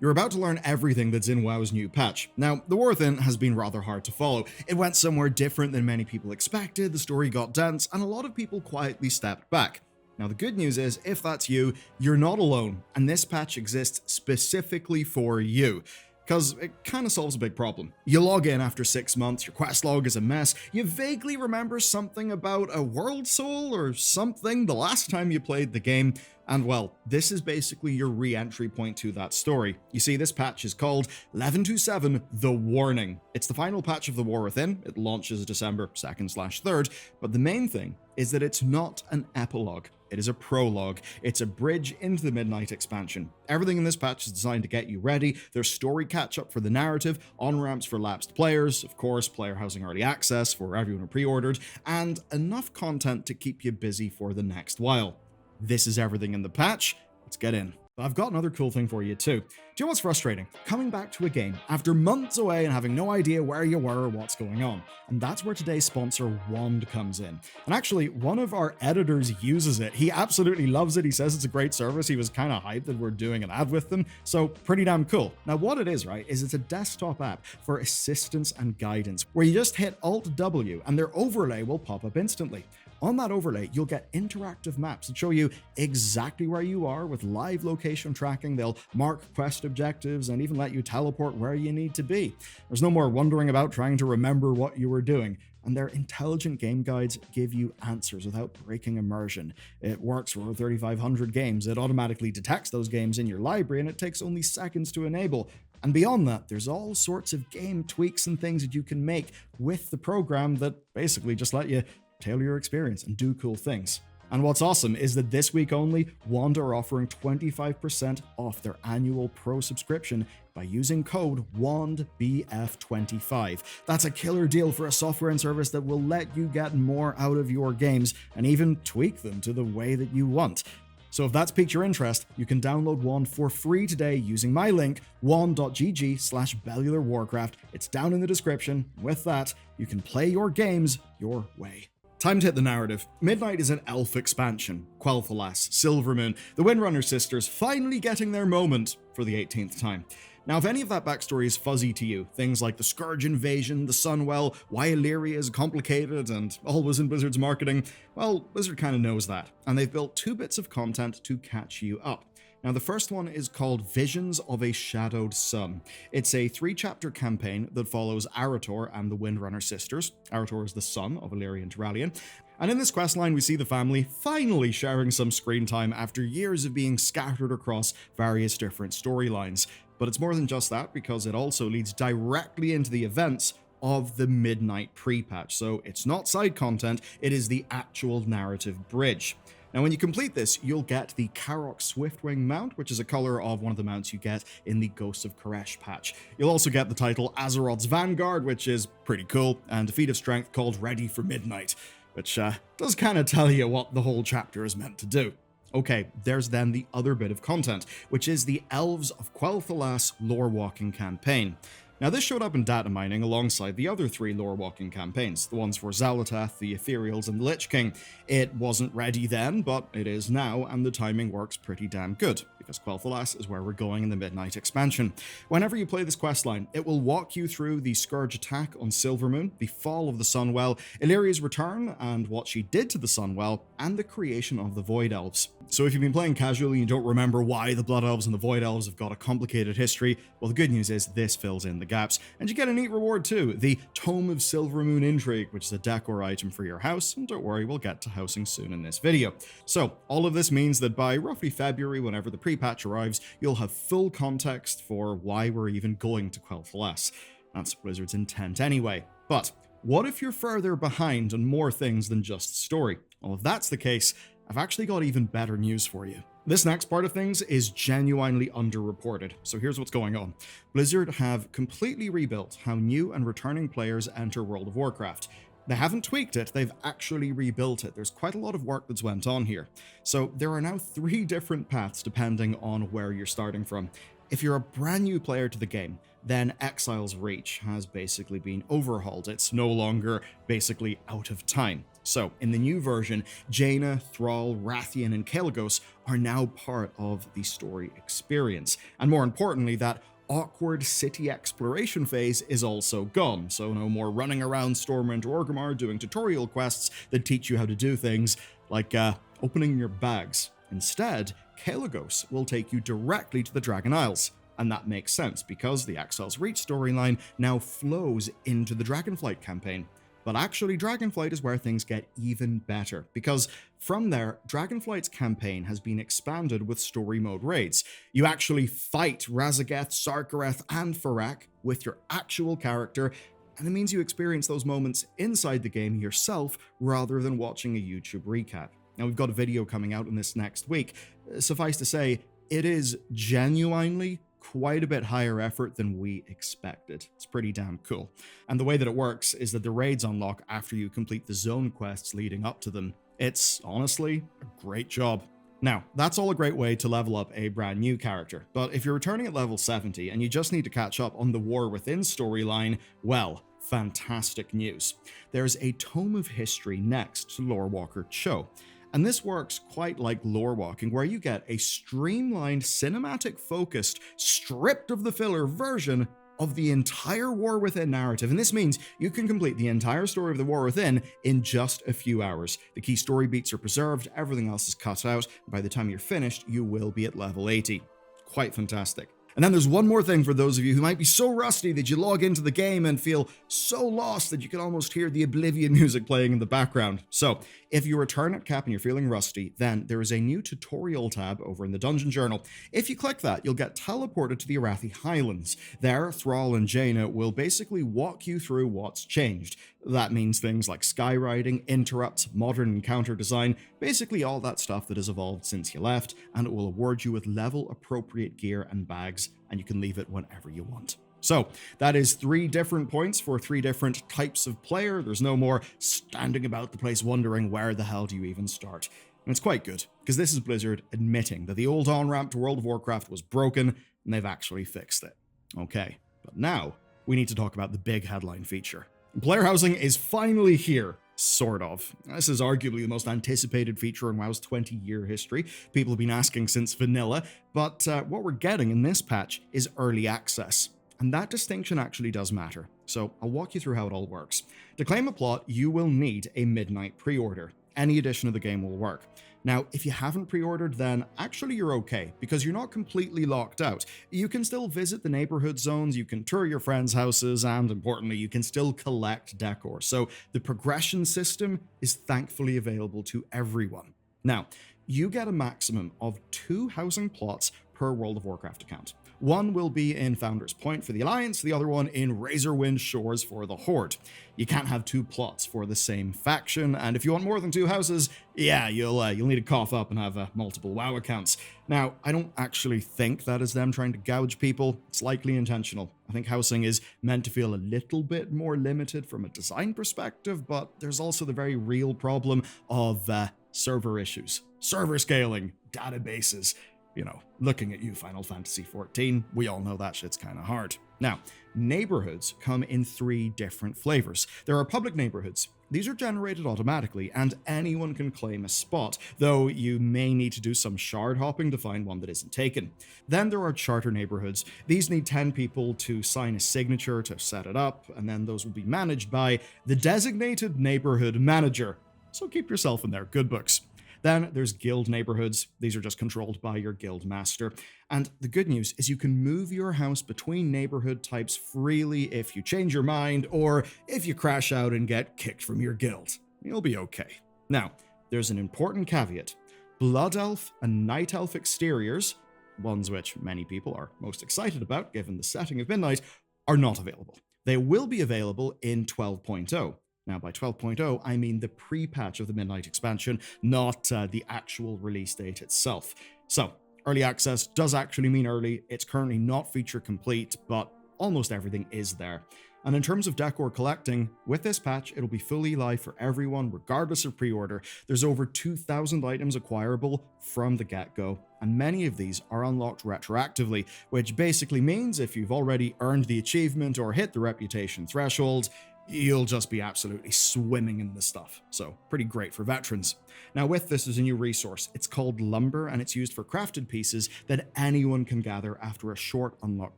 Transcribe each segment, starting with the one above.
You're about to learn everything that's in WoW's new patch. Now, the war within has been rather hard to follow. It went somewhere different than many people expected, the story got dense, and a lot of people quietly stepped back. Now, the good news is, if that's you, you're not alone, and this patch exists specifically for you. Because it kind of solves a big problem. You log in after 6 months, your quest log is a mess, you vaguely remember something about a world soul or something the last time you played the game, and well, this is basically your re-entry point to that story. You see, this patch is called 11.27 The Warning. It's the final patch of the War Within, it launches December 2nd/3rd, but the main thing is that it's not an epilogue. It is a prologue. It's a bridge into the Midnight expansion. Everything in this patch is designed to get you ready. There's story catch-up for the narrative, on-ramps for lapsed players, of course, player housing early access for everyone who pre-ordered, and enough content to keep you busy for the next while. This is everything in the patch. Let's get in. I've got another cool thing for you too. Do you know what's frustrating? Coming back to a game after months away and having no idea where you were or what's going on. And that's where today's sponsor, Wand, comes in. And actually, one of our editors uses it. He absolutely loves it. He says it's a great service. He was kind of hyped that we're doing an ad with them. So pretty damn cool. Now what it is, right, is it's a desktop app for assistance and guidance where you just hit Alt-W and their overlay will pop up instantly. On that overlay, you'll get interactive maps that show you exactly where you are with live location tracking. They'll mark quest objectives and even let you teleport where you need to be. There's no more wondering about trying to remember what you were doing. And their intelligent game guides give you answers without breaking immersion. It works for over 3,500 games. It automatically detects those games in your library and it takes only seconds to enable. And beyond that, there's all sorts of game tweaks and things that you can make with the program that basically just let you tailor your experience and do cool things. And what's awesome is that this week only, Wand are offering 25% off their annual pro subscription by using code WANDBF25. That's a killer deal for a software and service that will let you get more out of your games and even tweak them to the way that you want. So if that's piqued your interest, you can download Wand for free today using my link, wand.gg/Bellular Warcraft. It's down in the description. With that, you can play your games your way. Time to hit the narrative. Midnight is an elf expansion. Quel'Thalas, Silvermoon, the Windrunner sisters finally getting their moment for the 18th time. Now, if any of that backstory is fuzzy to you, things like the Scourge invasion, the Sunwell, why Illyria is complicated, and always in Blizzard's marketing, well, Blizzard kind of knows that, and they've built 2 bits of content to catch you up. Now, the first one is called Visions of a Shadowed Sun. It's a 3-chapter campaign that follows Arator and the Windrunner sisters. Arator is the son of Illyria and Turalyon. And in this questline, we see the family finally sharing some screen time after years of being scattered across various different storylines. But it's more than just that, because it also leads directly into the events of the Midnight pre-patch. So it's not side content, it is the actual narrative bridge. Now, when you complete this, you'll get the Karok Swiftwing mount, which is a color of one of the mounts you get in the Ghosts of Koresh patch. You'll also get the title Azeroth's Vanguard, which is pretty cool, and a feat of strength called Ready for Midnight, which does kind of tell you what the whole chapter is meant to do. Okay, there's then the other bit of content, which is the Elves of Quel'Thalas lore walking campaign. Now, this showed up in data mining alongside the other 3 lore-walking campaigns, the ones for Xal'atath, the Ethereals, and the Lich King. It wasn't ready then, but it is now, and the timing works pretty damn good, because Quel'Thalas is where we're going in the Midnight expansion. Whenever you play this questline, it will walk you through the Scourge attack on Silvermoon, the fall of the Sunwell, Illyria's return, and what she did to the Sunwell, and the creation of the Void Elves. So if you've been playing casually and you don't remember why the Blood Elves and the Void Elves have got a complicated history, well, the good news is this fills in the gaps. And you get a neat reward too, the Tome of Silvermoon Intrigue, which is a decor item for your house, and don't worry, we'll get to housing soon in this video. So all of this means that by roughly February, whenever the pre-patch arrives, you'll have full context for why we're even going to Quel'Thalas. That's Blizzard's intent anyway. But what if you're further behind on more things than just story? Well, if that's the case, I've actually got even better news for you. This next part of things is genuinely underreported, so here's what's going on. Blizzard have completely rebuilt how new and returning players enter World of Warcraft. They haven't tweaked it, they've actually rebuilt it. There's quite a lot of work that's went on here. So there are now 3 different paths depending on where you're starting from. If you're a brand new player to the game, then Exile's Reach has basically been overhauled. It's no longer basically out of time. So, in the new version, Jaina, Thrall, Rathian, and Kael'gos are now part of the story experience. And more importantly, that awkward city exploration phase is also gone, so no more running around Stormwind or Orgrimmar doing tutorial quests that teach you how to do things like opening your bags. Instead, Kael'gos will take you directly to the Dragon Isles, and that makes sense because the Exile's Reach storyline now flows into the Dragonflight campaign. But actually, Dragonflight is where things get even better, because from there, Dragonflight's campaign has been expanded with story mode raids. You actually fight Raszageth, Sarkareth, and Farak with your actual character, and it means you experience those moments inside the game yourself rather than watching a YouTube recap. Now, we've got a video coming out in this next week. Suffice to say, it is genuinely quite a bit higher effort than we expected. It's pretty damn cool. And the way that it works is that the raids unlock after you complete the zone quests leading up to them. It's honestly a great job. Now, that's all a great way to level up a brand new character, but if you're returning at level 70 and you just need to catch up on the War Within storyline, well, fantastic news. There's a Tome of History next to Lorewalker Cho. And this works quite like lore walking, where you get a streamlined, cinematic-focused, stripped of the filler version of the entire War Within narrative. And this means you can complete the entire story of the War Within in just a few hours. The key story beats are preserved, everything else is cut out, and by the time you're finished, you will be at level 80. Quite fantastic. And then there's one more thing for those of you who might be so rusty that you log into the game and feel so lost that you can almost hear the Oblivion music playing in the background. So, if you return at cap and you're feeling rusty, then there is a new tutorial tab over in the Dungeon Journal. If you click that, you'll get teleported to the Arathi Highlands. There, Thrall and Jaina will basically walk you through what's changed. That means things like skyriding, interrupts, modern encounter design, basically all that stuff that has evolved since you left, and it will award you with level-appropriate gear and bags, and you can leave it whenever you want. So, that is 3 different points for 3 different types of player. There's no more standing about the place wondering where the hell do you even start. And it's quite good, because this is Blizzard admitting that the old on-ramp to World of Warcraft was broken, and they've actually fixed it. Okay, but now we need to talk about the big headline feature. Player housing is finally here. Sort of. This is arguably the most anticipated feature in WoW's 20-year history. People have been asking since vanilla, but what we're getting in this patch is early access. And that distinction actually does matter. So I'll walk you through how it all works. To claim a plot, you will need a midnight pre-order. Any edition of the game will work. Now, if you haven't pre-ordered, then actually you're okay, because you're not completely locked out. You can still visit the neighborhood zones, you can tour your friends' houses, and importantly, you can still collect decor. So the progression system is thankfully available to everyone. Now, you get a maximum of 2 housing plots per World of Warcraft account. One will be in Founders Point for the Alliance, the other one in Razorwind Shores for the Horde. You can't have 2 plots for the same faction, and if you want more than 2 houses, yeah, you'll need to cough up and have multiple WoW accounts. Now, I don't actually think that is them trying to gouge people. It's likely intentional. I think housing is meant to feel a little bit more limited from a design perspective, but there's also the very real problem of server issues, server scaling, databases. You know, looking at you, Final Fantasy XIV, we all know that shit's kind of hard. Now, neighborhoods come in 3 different flavors. There are public neighborhoods. These are generated automatically, and anyone can claim a spot, though you may need to do some shard hopping to find one that isn't taken. Then there are charter neighborhoods. These need 10 people to sign a signature to set it up, and then those will be managed by the designated neighborhood manager. So keep yourself in their good books. Then there's guild neighborhoods. These are just controlled by your guild master. And the good news is you can move your house between neighborhood types freely if you change your mind or if you crash out and get kicked from your guild. You'll be okay. Now, there's an important caveat. Blood Elf and Night Elf exteriors, ones which many people are most excited about given the setting of Midnight, are not available. They will be available in 12.0. Now, by 12.0, I mean the pre-patch of the Midnight expansion, not the actual release date itself. So, early access does actually mean early. It's currently not feature complete, but almost everything is there. And in terms of decor collecting, with this patch, it'll be fully live for everyone, regardless of pre-order. There's over 2,000 items acquirable from the get-go, and many of these are unlocked retroactively, which basically means if you've already earned the achievement or hit the reputation threshold, you'll just be absolutely swimming in this stuff. So pretty great for veterans. Now with this, there's a new resource. It's called Lumber, and it's used for crafted pieces that anyone can gather after a short unlock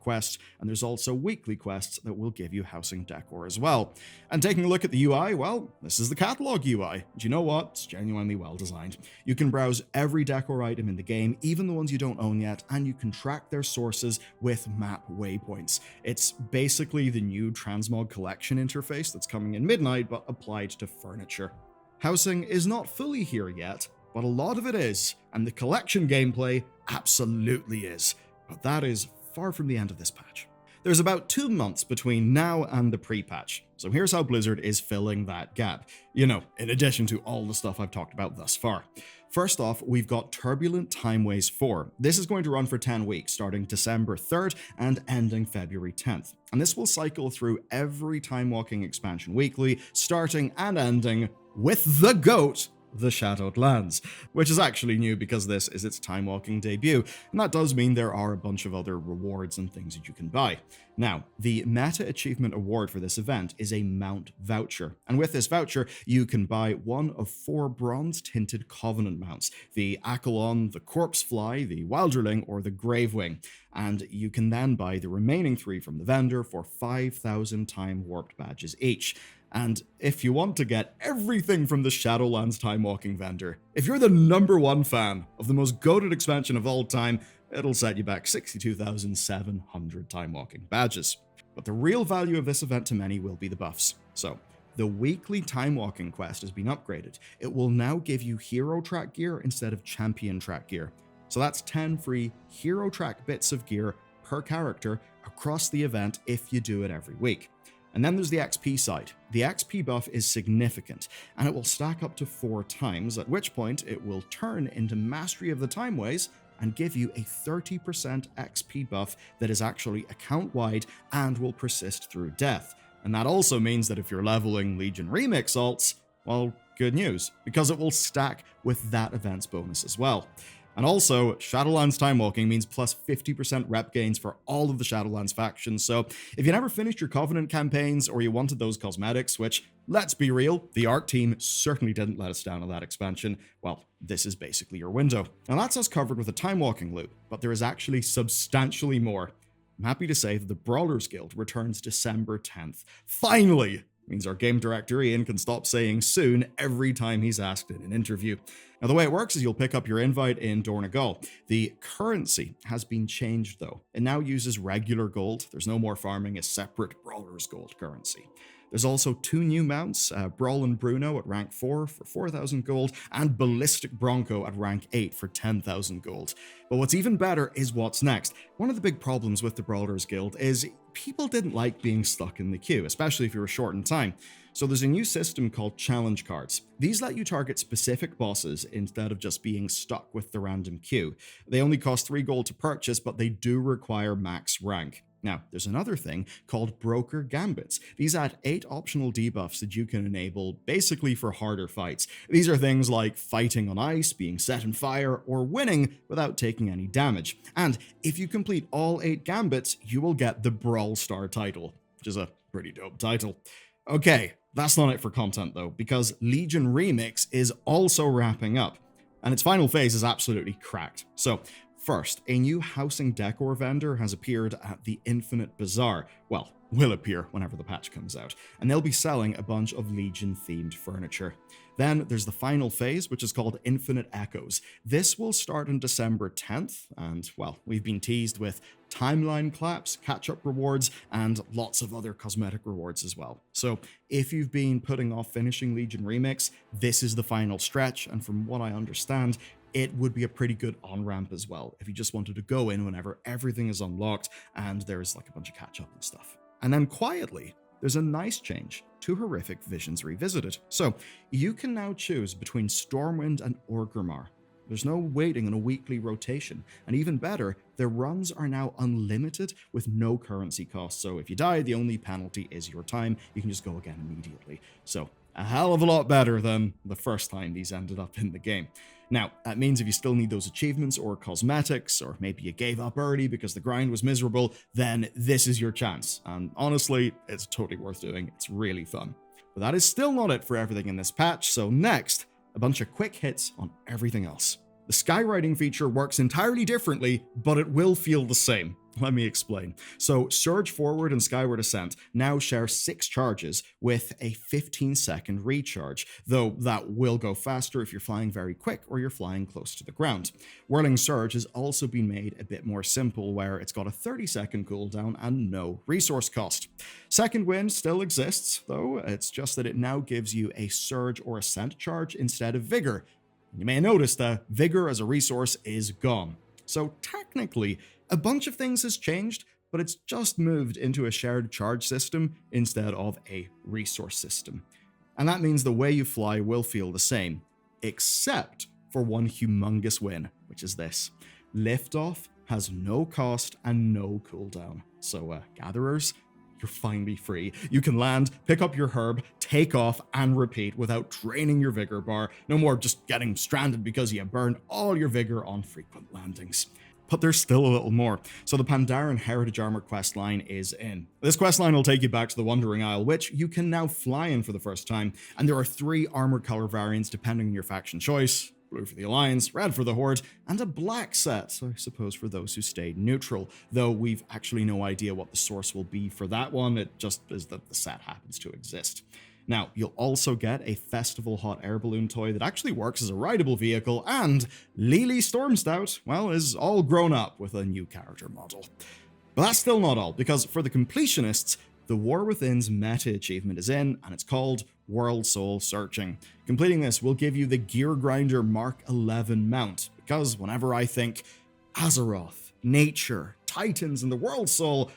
quest. And there's also weekly quests that will give you housing decor as well. And taking a look at the UI, well, this is the catalog UI. Do you know what? It's genuinely well designed. You can browse every decor item in the game, even the ones you don't own yet, and you can track their sources with map waypoints. It's basically the new Transmog collection interface that's coming in Midnight, but applied to furniture. Housing is not fully here yet, but a lot of it is, and the collection gameplay absolutely is. But that is far from the end of this patch. There's about 2 months between now and the pre-patch, so here's how Blizzard is filling that gap. You know, in addition to all the stuff I've talked about thus far. First off, we've got Turbulent Timeways 4. This is going to run for 10 weeks, starting December 3rd and ending February 10th. And this will cycle through every time walking expansion weekly, starting and ending with the GOAT, the Shadowed Lands, which is actually new because this is its time walking debut, and that does mean there are a bunch of other rewards and things that you can buy. Now, the Meta Achievement Award for this event is a Mount Voucher, and with this voucher, you can buy one of 4 bronze-tinted Covenant mounts, the Akalon, the Corpse Fly, the Wilderling, or the Gravewing, and you can then buy the remaining 3 from the vendor for 5,000 time warped badges each. And if you want to get everything from the Shadowlands time walking vendor, if you're the #1 fan of the most goated expansion of all time, it'll set you back 62,700 time walking badges. But the real value of this event to many will be the buffs. So, the weekly time walking quest has been upgraded. It will now give you hero track gear instead of champion track gear. So that's 10 free hero track bits of gear per character across the event if you do it every week. And then there's the XP side. The XP buff is significant, and it will stack up to 4 times, at which point it will turn into Mastery of the Timeways and give you a 30% XP buff that is actually account-wide and will persist through death. And that also means that if you're leveling Legion Remix alts, well, good news, because it will stack with that event's bonus as well. And also, Shadowlands time walking means plus 50% rep gains for all of the Shadowlands factions, so if you never finished your Covenant campaigns or you wanted those cosmetics, which, let's be real, the art team certainly didn't let us down on that expansion, well, this is basically your window. Now that's us covered with a time walking loop, but there is actually substantially more. I'm happy to say that the Brawlers Guild returns December 10th. Finally! Means our game director Ian can stop saying soon every time he's asked in an interview. Now the way it works is you'll pick up your invite in Donegal. The currency has been changed though. It now uses regular gold. There's no more farming a separate Brawlers Gold currency. There's also 2 new mounts, Brawl and Bruno at rank 4 for 4,000 gold, and Ballistic Bronco at rank 8 for 10,000 gold. But what's even better is what's next. One of the big problems with the Brawlers Guild is people didn't like being stuck in the queue, especially if you were short in time. So there's a new system called challenge cards. These let you target specific bosses instead of just being stuck with the random queue. They only cost 3 gold to purchase, but they do require max rank. Now, there's another thing called Broker Gambits. These add 8 optional debuffs that you can enable basically for harder fights. These are things like fighting on ice, being set on fire, or winning without taking any damage. And if you complete all 8 Gambits, you will get the Brawl Star title, which is a pretty dope title. Okay, that's not it for content though, because Legion Remix is also wrapping up, and its final phase is absolutely cracked. So, first, a new housing decor vendor has appeared at the Infinite Bazaar. Well, will appear whenever the patch comes out, and they'll be selling a bunch of Legion-themed furniture. Then there's the final phase, which is called Infinite Echoes. This will start on December 10th, and, well, we've been teased with timeline claps, catch-up rewards, and lots of other cosmetic rewards as well. So if you've been putting off finishing Legion Remix, this is the final stretch, and from what I understand, it would be a pretty good on-ramp as well if you just wanted to go in whenever everything is unlocked and there's like a bunch of catch-up and stuff. And then quietly, there's a nice change to Horrific Visions Revisited. So you can now choose between Stormwind and Orgrimmar. There's no waiting on a weekly rotation, and even better, their runs are now unlimited with no currency cost, so if you die, the only penalty is your time. You can just go again immediately. So a hell of a lot better than the first time these ended up in the game. Now, that means if you still need those achievements or cosmetics, or maybe you gave up early because the grind was miserable, then this is your chance. And honestly, it's totally worth doing. It's really fun. But that is still not it for everything in this patch, so next, a bunch of quick hits on everything else. The skywriting feature works entirely differently, but it will feel the same. Let me explain. So Surge Forward and Skyward Ascent now share 6 charges with a 15-second recharge, though that will go faster if you're flying very quick or you're flying close to the ground. Whirling Surge has also been made a bit more simple, where it's got a 30-second cooldown and no resource cost. Second Wind still exists, though. It's just that it now gives you a Surge or Ascent charge instead of Vigor. You may notice that Vigor as a resource is gone. So technically, a bunch of things has changed, but it's just moved into a shared charge system instead of a resource system. And that means the way you fly will feel the same, except for one humongous win, which is this. Liftoff has no cost and no cooldown. So gatherers, you're finally free. You can land, pick up your herb, take off, and repeat without draining your vigor bar. No more just getting stranded because you burned all your vigor on frequent landings. But there's still a little more. So the Pandaren Heritage Armor questline is in. This questline will take you back to the Wandering Isle, which you can now fly in for the first time, and there are 3 armor color variants depending on your faction choice. Blue for the Alliance, red for the Horde, and a black set, I suppose, for those who stayed neutral, though we've actually no idea what the source will be for that one. It just is that the set happens to exist. Now, you'll also get a Festival Hot Air Balloon toy that actually works as a rideable vehicle, and Lily Stormstout, well, is all grown up with a new character model. But that's still not all, because for the completionists, the War Within's meta achievement is in, and it's called World Soul Searching. Completing this will give you the Gear Grinder Mark 11 mount, because whenever I think Azeroth, nature, titans, and the World Soul,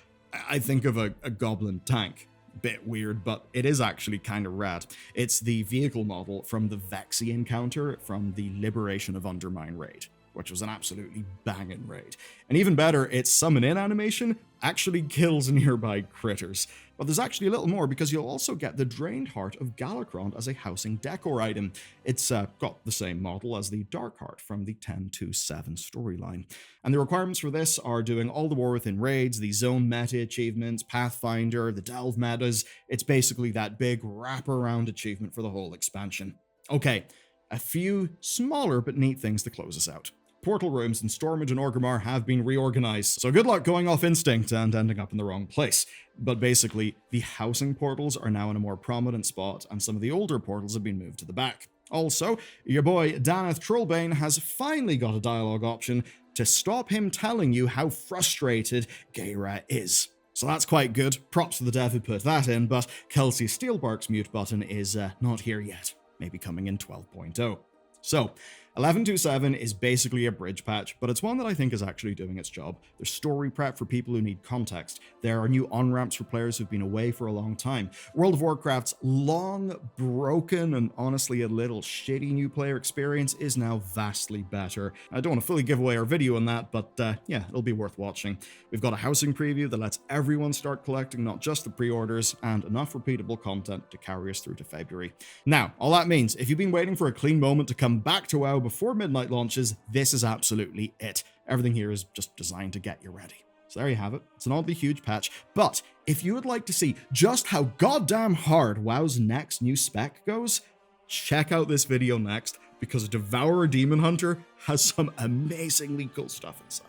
I think of a goblin tank. Bit weird, but it is actually kind of rad. It's the vehicle model from the Vexy encounter from the Liberation of Undermine raid, which was an absolutely banging raid. And even better, its summon in animation actually kills nearby critters. But there's actually a little more, because you'll also get the Drained Heart of Galakrond as a housing decor item. It's got the same model as the Dark Heart from the 10-7 storyline. And the requirements for this are doing all the War Within raids, the Zone meta achievements, Pathfinder, the Delve metas. It's basically that big wraparound achievement for the whole expansion. Okay, a few smaller but neat things to close us out. Portal rooms in Stormage and Orgrimmar have been reorganized, so good luck going off instinct and ending up in the wrong place. But basically, the housing portals are now in a more prominent spot, and some of the older portals have been moved to the back. Also, your boy Daneth Trollbane has finally got a dialogue option to stop him telling you how frustrated Geira is. So that's quite good. Props to the dev who put that in, but Kelsey Steelbark's mute button is not here yet. Maybe coming in 12.0. So, 11.2.7 is basically a bridge patch, but it's one that I think is actually doing its job. There's story prep for people who need context. There are new on-ramps for players who've been away for a long time. World of Warcraft's long, broken, and honestly a little shitty new player experience is now vastly better. I don't want to fully give away our video on that, but yeah, it'll be worth watching. We've got a housing preview that lets everyone start collecting, not just the pre-orders, and enough repeatable content to carry us through to February. Now, all that means, if you've been waiting for a clean moment to come back to WoW before midnight launches, this is absolutely it. Everything here is just designed to get you ready. So there you have it. It's an oddly huge patch, but if you would like to see just how goddamn hard WoW's next new spec goes, check out this video next, because Devourer Demon Hunter has some amazingly cool stuff inside.